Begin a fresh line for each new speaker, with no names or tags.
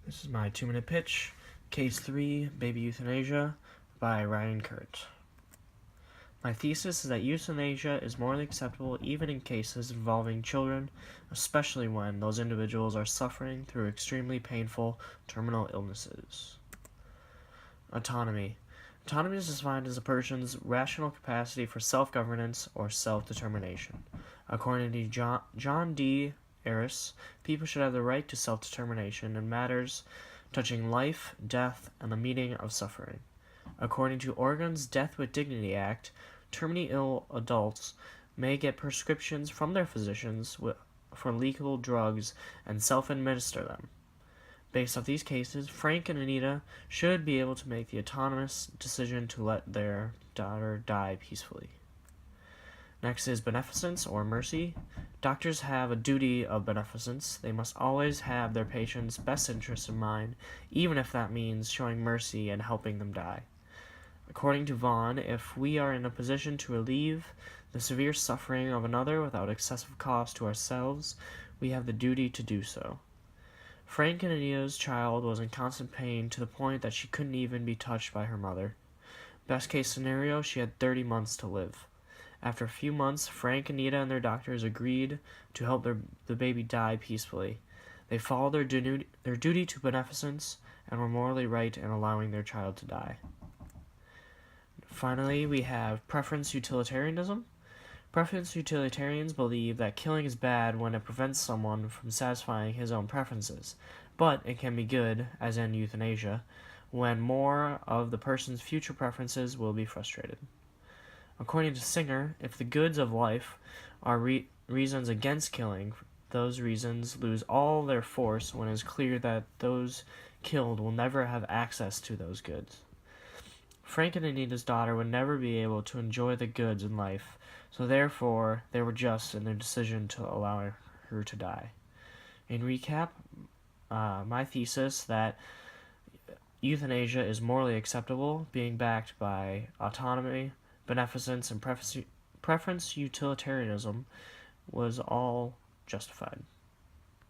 This is my 2-minute pitch. Case 3, Baby Euthanasia by Ryan Kurt. My thesis is that euthanasia is morally acceptable even in cases involving children, especially when those individuals are suffering through extremely painful terminal illnesses. Autonomy. Autonomy is defined as a person's rational capacity for self-governance or self-determination. According to John D. Eris, people should have the right to self-determination in matters touching life, death, and the meaning of suffering. According to Oregon's Death with Dignity Act, terminally ill adults may get prescriptions from their physicians for lethal drugs and self-administer them. Based off these cases, Frank and Anita should be able to make the autonomous decision to let their daughter die peacefully. Next is beneficence or mercy. Doctors have a duty of beneficence. They must always have their patients' best interests in mind, even if that means showing mercy and helping them die. According to Vaughn, if we are in a position to relieve the severe suffering of another without excessive cost to ourselves, we have the duty to do so. Frank and Anita's child was in constant pain to the point that she couldn't even be touched by her mother. Best case scenario, she had 30 months to live. After a few months, Frank, Anita, and their doctors agreed to help the baby die peacefully. They followed their duty to beneficence and were morally right in allowing their child to die. Finally, we have preference utilitarianism. Preference utilitarians believe that killing is bad when it prevents someone from satisfying his own preferences, but it can be good, as in euthanasia, when more of the person's future preferences will be frustrated. According to Singer, if the goods of life are reasons against killing, those reasons lose all their force when it is clear that those killed will never have access to those goods. Frank and Anita's daughter would never be able to enjoy the goods in life, so therefore they were just in their decision to allow her to die. In recap, my thesis that euthanasia is morally acceptable, being backed by autonomy, beneficence, and preference utilitarianism, was all justified.